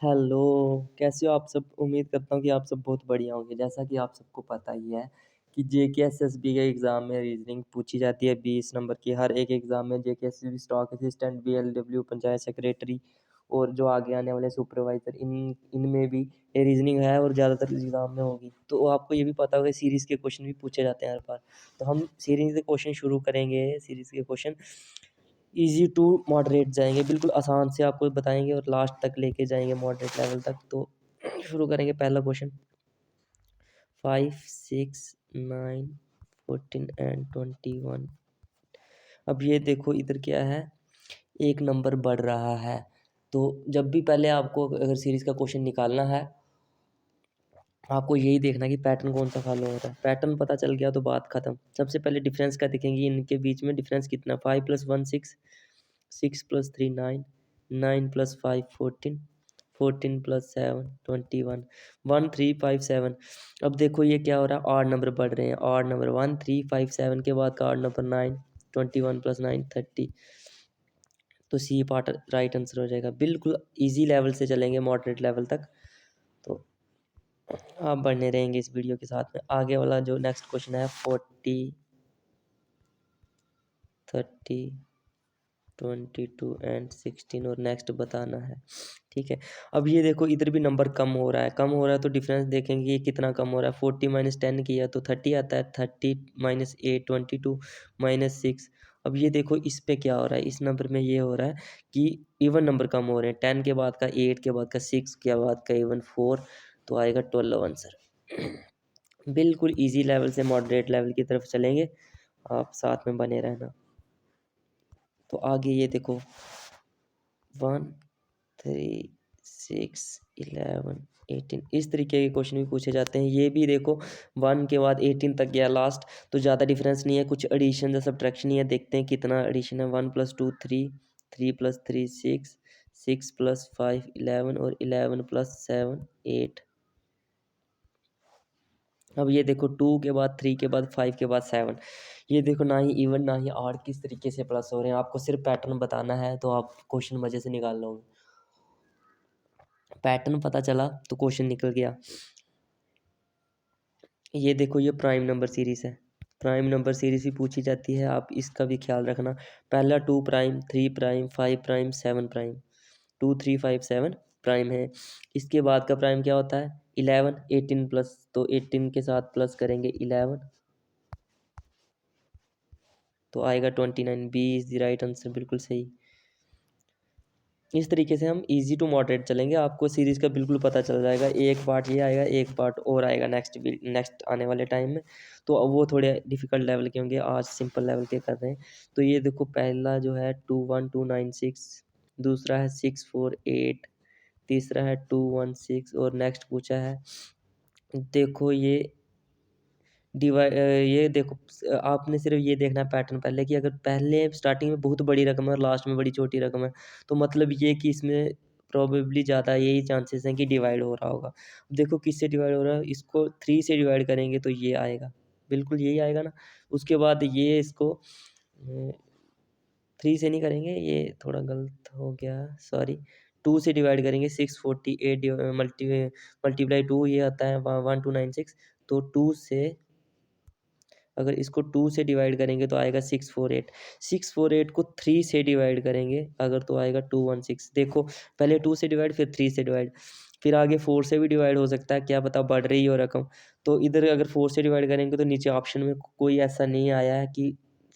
Hello, कैसे हो आप सब? उम्मीद करता हूँ कि आप सब बहुत बढ़िया होंगे। जैसा कि आप सबको पता ही है कि जेकेएसएसबी के एग्ज़ाम में रीजनिंग पूछी जाती है 20 नंबर की। हर एक एग्ज़ाम में JKSSB stock assistant, BLW, panchayat secretary और जो आगे आने वाले सुपरवाइज़र इनमें भी ये रीजनिंग है और ज़्यादातर एग्ज़ाम में होगी। तो आपको ये भी पता होगा सीरीज़ के क्वेश्चन भी पूछे जाते हैं हर बार। तो हम सीरीज़ के क्वेश्चन शुरू करेंगे। सीरीज़ के क्वेश्चन ईज़ी टू मॉडरेट जाएँगे, बिल्कुल आसान से आपको बताएँगे और लास्ट तक लेके जाएँगे मॉडरेट लेवल तक। तो शुरू करेंगे पहला क्वेश्चन। 5, 6, 9, 14 एंड 21। अब ये देखो इधर क्या है, एक नंबर बढ़ रहा है। तो जब भी पहले आपको अगर सीरीज़ का क्वेश्चन निकालना है, आपको यही देखना है कि पैटर्न कौन सा फॉलो हो रहा है। पैटर्न पता चल गया तो बात खत्म। सबसे पहले डिफरेंस का देखेंगे, इनके बीच में डिफरेंस कितना। 5 + 1 6, 6 + 3 9, 9 + 5 14, 14 + 7 21, 1 3 5 7। अब देखो ये क्या हो रहा है, ऑड नंबर बढ़ रहे हैं। ऑड नंबर 1 3 5 7 के बाद का ऑड नंबर 9, 21 + 9 30। तो सी पार्ट राइट आंसर हो जाएगा। बिल्कुल इजी लेवल से चलेंगे मॉडरेट लेवल तक। तो आप बढ़ने रहेंगे इस वीडियो के साथ में। आगे वाला जो नेक्स्ट क्वेश्चन है 40, 30, 22 एंड 16 और नेक्स्ट बताना है। ठीक है, अब ये देखो इधर भी नंबर कम हो रहा है। कम हो रहा है तो डिफरेंस देखेंगे ये कितना कम हो रहा है। 40 - 10 किया तो 30 आता है। 30 - 8 22 - 6। अब ये देखो इस पे क्या हो रहा है, इस नंबर में ये हो रहा है कि इवन नंबर कम हो रहे हैं। 10 के बाद का 8 के बाद का 6 के बाद का इवन 4। तो आएगा 12 आंसर। बिल्कुल इजी लेवल से मॉडरेट लेवल की तरफ चलेंगे, आप साथ में बने रहना। तो आगे ये देखो 1 3 6 11 18 इस तरीके के क्वेश्चन भी पूछे जाते हैं। ये भी देखो 1 के बाद 18 तक गया लास्ट, तो ज़्यादा डिफरेंस नहीं है। कुछ एडिशन या सब्ट्रैक्शन ही है, देखते हैं कितना एडिशन है। 1 + 2 3, 3 + 3 6, 6 + 5 11 और 11 + 7 8। अब ये देखो 2 के बाद 3 के बाद 5 के बाद 7। ये देखो ना ही इवन ना ही ऑड किस तरीके से प्लस हो रहे हैं। आपको सिर्फ पैटर्न बताना है तो आप क्वेश्चन मज़े से निकाल लोगे। पैटर्न पता चला तो क्वेश्चन निकल गया। ये देखो ये प्राइम नंबर सीरीज़ है। प्राइम नंबर सीरीज़ भी पूछी जाती है, आप इसका भी ख्याल रखना। पहला 2 prime, 3 prime, 5 prime, 7 prime. 2 3 5 7 prime है। इसके बाद का प्राइम क्या होता है, 11 18 प्लस। तो 18 के साथ प्लस करेंगे 11 तो आएगा 29। B is the right answer, बिल्कुल सही। इस तरीके से हम इजी टू मॉडरेट चलेंगे, आपको सीरीज़ का बिल्कुल पता चल जाएगा। एक पार्ट ये आएगा, एक पार्ट और आएगा नेक्स्ट आने वाले टाइम में। तो अब वो थोड़े डिफ़िकल्ट लेवल के होंगे, आज सिंपल लेवल के कर रहे हैं। तो ये देखो पहला जो है 2 1 2 9 6, दूसरा है 6 4 8, तीसरा है 2 1 6 और नेक्स्ट पूछा है देखो ये देखो आपने सिर्फ ये देखना है पैटर्न पहले कि अगर पहले स्टार्टिंग में बहुत बड़ी रकम है और लास्ट में बड़ी छोटी रकम है, तो मतलब ये कि इसमें प्रोबेबली ज़्यादा यही चांसेस हैं कि डिवाइड हो रहा होगा। देखो किससे डिवाइड हो रहा है, इसको 3 से डिवाइड करेंगे तो ये आएगा, बिल्कुल यही आएगा ना। उसके बाद ये इसको 3 से नहीं करेंगे, ये थोड़ा गलत हो गया, सॉरी। 2 से डिवाइड करेंगे, 648 मल्टीप्लाई 2 ये आता है 1296। तो 2 से अगर इसको 2 से डिवाइड करेंगे तो आएगा 648। 648 को 3 से डिवाइड करेंगे अगर तो आएगा 216। देखो पहले 2 से डिवाइड फिर 3 से डिवाइड, फिर आगे 4 से भी डिवाइड हो सकता है, क्या पता बढ़ रही हो रकम। तो इधर अगर 4 से डिवाइड करेंगे तो नीचे ऑप्शन में कोई ऐसा नहीं आया है कि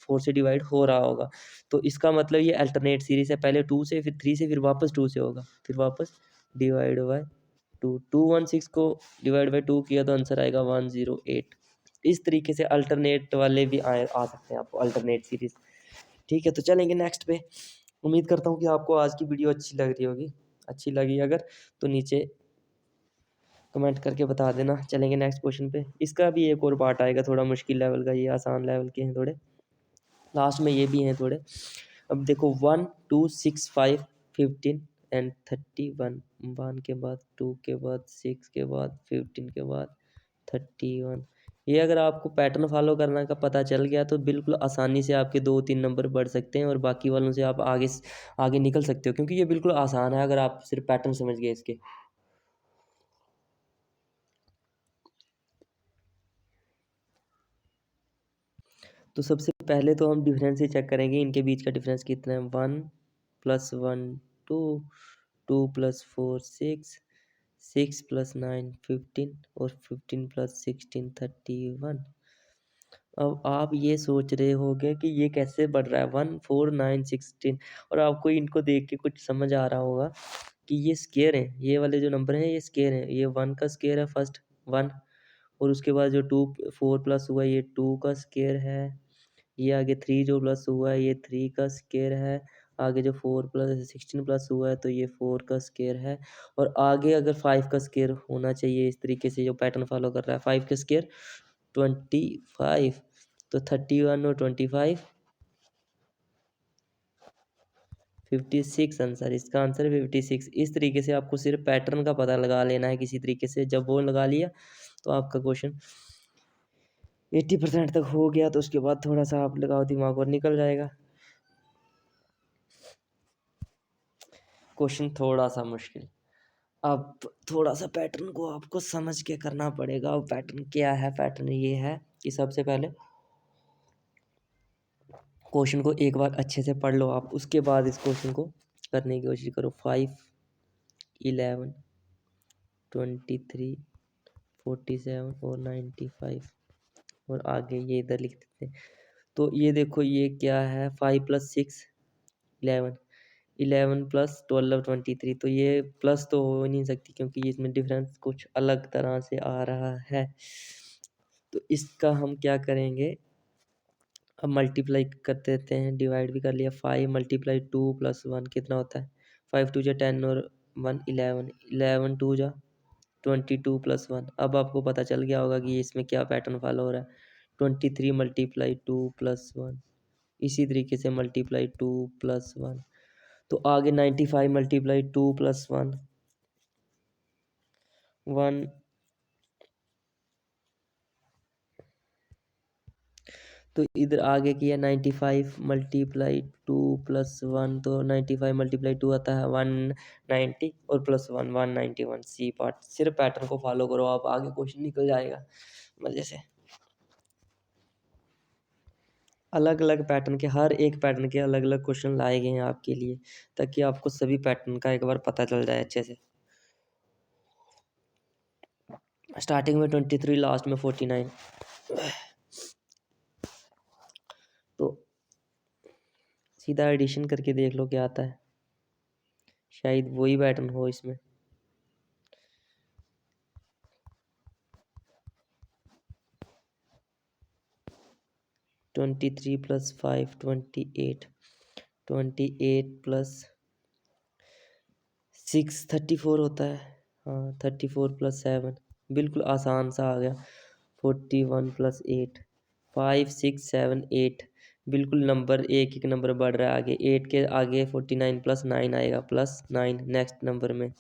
4 से डिवाइड हो रहा होगा। तो इसका मतलब ये अल्टरनेट सीरीज़ है, पहले 2 से फिर 3 से फिर वापस 2 से होगा, फिर वापस डिवाइड बाय 2। 216 को डिवाइड बाय 2 किया तो आंसर आएगा 108। इस तरीके से अल्टरनेट वाले भी आ सकते हैं आपको अल्टरनेट सीरीज़। ठीक है, तो चलेंगे नेक्स्ट पे। उम्मीद करता हूँ कि आपको आज की वीडियो अच्छी लग रही होगी। अच्छी लगी अगर तो नीचे कमेंट करके बता देना। चलेंगे नेक्स्ट क्वेश्चन पे। इसका भी एक और पार्ट आएगा, थोड़ा मुश्किल लेवल का, ये आसान लेवल के हैं थोड़े, लास्ट में ये भी हैं थोड़े। अब देखो 1 2 6 5 15 एंड 31। 1 के बाद 2 के बाद 6 के बाद 15 के बाद 31। ये अगर आपको पैटर्न फॉलो करना का पता चल गया तो बिल्कुल आसानी से आपके 2-3 नंबर बढ़ सकते हैं और बाकी वालों से आप आगे निकल सकते हो, क्योंकि ये बिल्कुल आसान है अगर आप सिर्फ पैटर्न समझ गए इसके। तो सबसे पहले तो हम डिफरेंस ही चेक करेंगे, इनके बीच का डिफरेंस कितना है। 1 + 1 2, 2 + 4 6, 6 + 9 15 और 15 + 16 31। अब आप ये सोच रहे होंगे कि ये कैसे बढ़ रहा है 1 4 9 16, और आपको इनको देख के कुछ समझ आ रहा होगा कि ये स्केयर है, ये वाले जो नंबर हैं ये स्केयर है। ये 1 का स्केयर है फर्स्ट 1, और उसके बाद जो 2 4 प्लस हुआ ये 2 का स्केयर है। ये आगे 3 जो प्लस हुआ है ये 3 का स्केयर है। आगे जो 4 प्लस 16 प्लस हुआ है तो ये 4 का स्केयर है। और आगे अगर 5 का स्केयर होना चाहिए, इस तरीके से जो पैटर्न फॉलो कर रहा है 5 का स्केयर 25, तो 31 और 25 56 आंसर, इसका आंसर 56। इस तरीके से आपको सिर्फ पैटर्न का पता लगा लेना है किसी तरीके से। जब वो लगा लिया तो आपका क्वेश्चन 80% तक हो गया, तो उसके बाद थोड़ा सा आप लगाओ दिमाग और निकल जाएगा। क्वेश्चन थोड़ा सा मुश्किल, अब थोड़ा सा पैटर्न को आपको समझ के करना पड़ेगा। अब पैटर्न क्या है, पैटर्न ये है कि सबसे पहले क्वेश्चन को एक बार अच्छे से पढ़ लो आप, उसके बाद इस क्वेश्चन को करने की कोशिश करो। 5 11 23 47 और 95, और आगे ये इधर लिख देते हैं। तो ये देखो ये क्या है, 5 + 6 11, 11 + 12 23, तो ये प्लस तो हो ही नहीं सकती क्योंकि इसमें डिफरेंस कुछ अलग तरह से आ रहा है। तो इसका हम क्या करेंगे, अब मल्टीप्लाई कर देते हैं, डिवाइड भी कर लिया। 5 × 2 + 1 कितना होता है, 5 2 जा 10 और 1 11, 11 2 जा 22 + 1। अब आपको पता चल गया होगा कि इसमें क्या पैटर्न फॉलो हो रहा है। 23 × 2 + 1, इसी तरीके से मल्टीप्लाई 2 + 1, तो आगे 95 × 2 + 1 1, तो इधर आगे किया 95 × 2 + 1, तो 95 × 2 आता है 190 और +1 191। सी पार्ट, सिर्फ पैटर्न को फॉलो करो आप, आगे क्वेश्चन निकल जाएगा मजे से। अलग अलग पैटर्न के, हर एक पैटर्न के अलग अलग क्वेश्चन लाए गए हैं आपके लिए, ताकि आपको सभी पैटर्न का एक बार पता चल जाए अच्छे से। स्टार्टिंग में 23, लास्ट में 49, तो सीधा एडिशन करके देख लो क्या आता है, शायद वही पैटर्न हो इसमें। 23 + 5 28, 28 + 6 34 होता है। हाँ 34 + 7, बिल्कुल आसान सा आ गया। 41 + 8 5 6 7 8, बिल्कुल नंबर एक एक नंबर बढ़ रहा है आगे। 8 के आगे 49 + 9 आएगा, +9 नेक्स्ट नंबर में,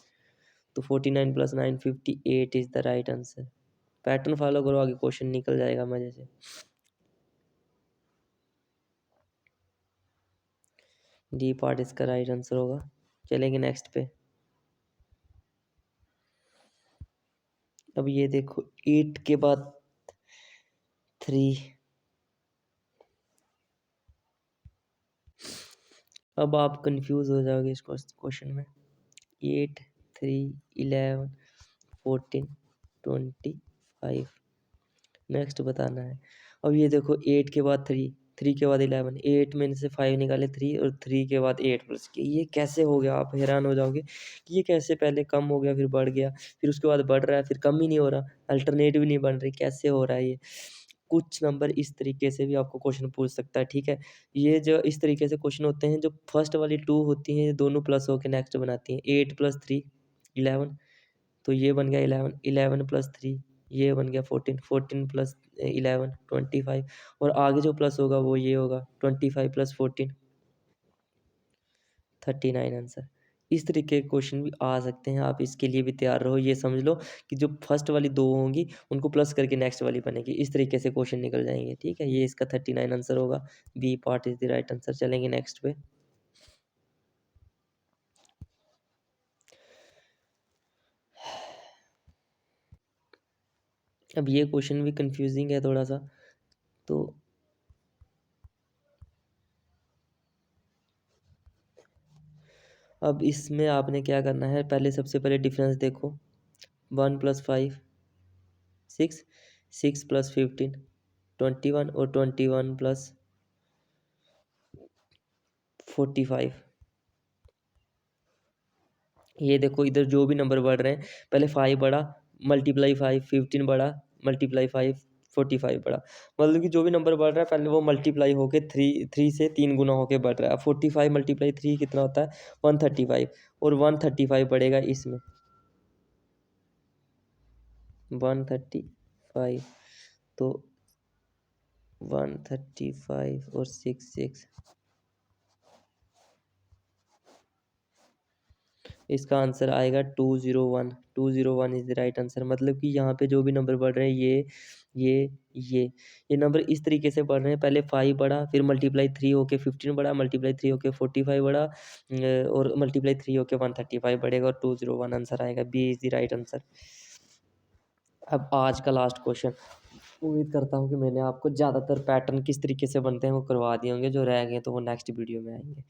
तो 49 + 9 58 is the right answer. Pattern follow करो, आगे क्वेश्चन निकल जाएगा मजे से। डी पार्ट इसका राइट आंसर होगा। चलेंगे नेक्स्ट पे। अब ये देखो 8 के बाद 3, अब आप कंफ्यूज हो जाओगे इस क्वेश्चन में। 8 3 11 14 25, नेक्स्ट बताना है। अब ये देखो 8 के बाद 3, 3 के बाद 11, 8 में से 5 निकाले 3, और 3 के बाद 8 प्लस के, ये कैसे हो गया, आप हैरान हो जाओगे कि ये कैसे पहले कम हो गया फिर बढ़ गया, फिर उसके बाद बढ़ रहा है फिर कम ही नहीं हो रहा, अल्टरनेटिव नहीं बन रही, कैसे हो रहा है ये। कुछ नंबर इस तरीके से भी आपको क्वेश्चन पूछ सकता है, ठीक है। ये जो इस तरीके से क्वेश्चन होते हैं, जो फर्स्ट वाली 2 होती हैं ये दोनों प्लस होकर नेक्स्ट बनाती हैं। 8 + 3 11, तो ये बन गया 11, 11 + 3 ये बन गया 14, 14 + 11 25, और आगे जो प्लस होगा वो ये होगा 25 + 14 39 आंसर। इस तरीके के क्वेश्चन भी आ सकते हैं, आप इसके लिए भी तैयार रहो। ये समझ लो कि जो फर्स्ट वाली 2 होंगी उनको प्लस करके नेक्स्ट वाली बनेगी, इस तरीके से क्वेश्चन निकल जाएँगे, ठीक है? ये इसका 39 आंसर होगा, B part is the right answer. चलेंगे नेक्स्ट पे। अब ये क्वेश्चन भी कन्फ्यूज़िंग है थोड़ा-सा, तो अब इसमें आपने क्या करना है, पहले सबसे पहले डिफरेंस देखो, 1 + 5 6, 6 + 15 21 और 21 + 45। ये देखो इधर जो भी नंबर बढ़ रहे हैं, पहले 5 बढ़ा, मल्टीप्लाई 5, 15 बढ़ा, मल्टीप्लाई 5, 45 बढ़ा। मतलब कि जो भी नंबर बढ़ रहा है पहले वो मल्टीप्लाई होके 3 से 3 गुना होके बढ़ रहा है। अब 45 मल्टीप्लाई 3 कितना होता है? 135 और 135 बढ़ेगा इसमें, 135 तो 135 और 6 6, इसका आंसर आएगा 201। 201 इज़ द राइट आंसर। मतलब कि यहाँ पे जो भी नंबर बढ़ रहे हैं ये ये ये नंबर इस तरीके से बढ़ रहे हैं, पहले 5 बढ़ा, फिर मल्टीप्लाई 3 होके 15 बढ़ा, मल्टीप्लाई 3 होके 45 बढ़ा, और मल्टीप्लाई 3 होके 135 बढ़ेगा और 201 आंसर आएगा। B is the right answer. अब आज का लास्ट क्वेश्चन, उम्मीद करता हूँ कि मैंने आपको ज़्यादातर पैटर्न किस तरीके से बनते हैं वो करवा दिए होंगे, जो रह गए तो वो नेक्स्ट वीडियो में आएंगे।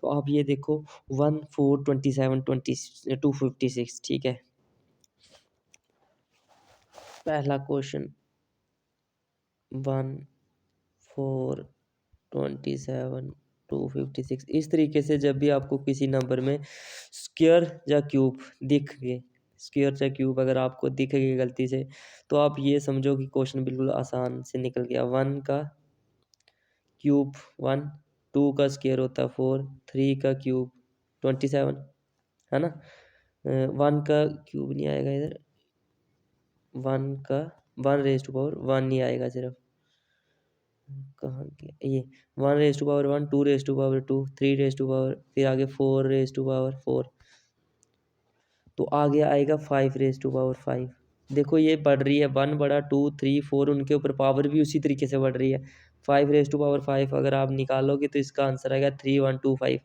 तो आप ये देखो 1 4 27 256, ठीक है। पहला क्वेश्चन 1 4 27 256, इस तरीके से जब भी आपको किसी नंबर में स्क्वायर या क्यूब दिख गए, स्क्वायर या क्यूब अगर आपको दिख गए गलती से, तो आप ये समझो कि क्वेश्चन बिल्कुल आसान से निकल गया। 1 का क्यूब 1, 2 का स्क्वायर होता है 4, 3 का क्यूब 27, है ना? 1 का क्यूब नहीं आएगा इधर, 1 का 1 रेज़ टू पावर 1 नहीं आएगा सिर्फ, कहाँ गया ये, 1 raise to power 1, 2 raise to power 2, 3 raise to power, फिर आगे 4 रेज़ टू पावर 4, तो आगे आएगा 5 रेज़ टू पावर 5। देखो ये बढ़ रही है, 1 बढ़ा, 2 3 4, उनके ऊपर पावर भी उसी तरीके से बढ़ रही है। 5 रेज़ टू पावर 5 अगर आप निकालोगे तो इसका आंसर आएगा 3125,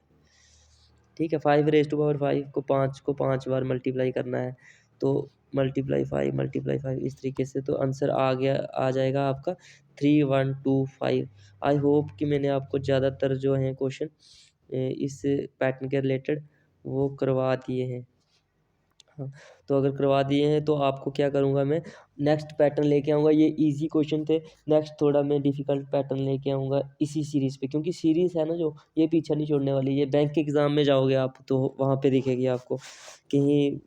ठीक है। 5 रेज़ टू पावर 5 को 5 बार मल्टीप्लाई करना है, तो मल्टीप्लाई 5 इस तरीके से, तो आंसर आ जाएगा आपका 3125। आई होप कि मैंने आपको ज़्यादातर जो हैं क्वेश्चन इस पैटर्न के रिलेटेड वो करवा दिए हैं। हाँ, तो अगर करवा दिए हैं तो आपको क्या करूँगा मैं, नेक्स्ट पैटर्न लेके आऊँगा। ये ईज़ी क्वेश्चन थे, नेक्स्ट थोड़ा मैं डिफ़िकल्ट पैटर्न लेके आऊँगा इसी सीरीज़ पे, क्योंकि सीरीज़ है ना जो, ये पीछा नहीं छोड़ने वाली। ये बैंक के एग्ज़ाम में जाओगे आप तो वहाँ पे दिखेगी आपको कहीं,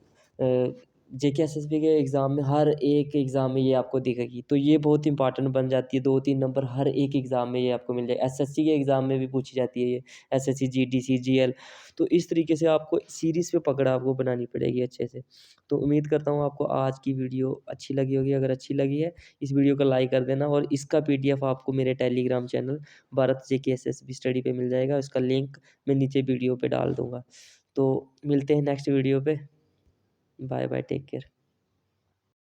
जेके एसएसबी के एग्ज़ाम में, हर एक एग्ज़ाम में ये आपको दिखेगी। तो ये बहुत इंपॉर्टेंट बन जाती है, 2-3 नंबर हर एक एग्ज़ाम में ये आपको मिल जाए। एसएससी के एग्ज़ाम में भी पूछी जाती है ये, एसएससी, जीडी, सीजीएल। तो इस तरीके से आपको सीरीज़ पे पकड़ आपको बनानी पड़ेगी अच्छे से। तो उम्मीद करता हूँ आपको आज की वीडियो अच्छी लगी होगी। अगर अच्छी लगी है, इस वीडियो को लाइक कर देना, और इसका पीडीएफ आपको मेरे टेलीग्राम चैनल भारत जेके एसएसबी स्टडी पे मिल जाएगा। इसका लिंक मैं नीचे वीडियो पे डाल दूँगा। तो मिलते हैं नेक्स्ट वीडियो पे। Bye bye, take care.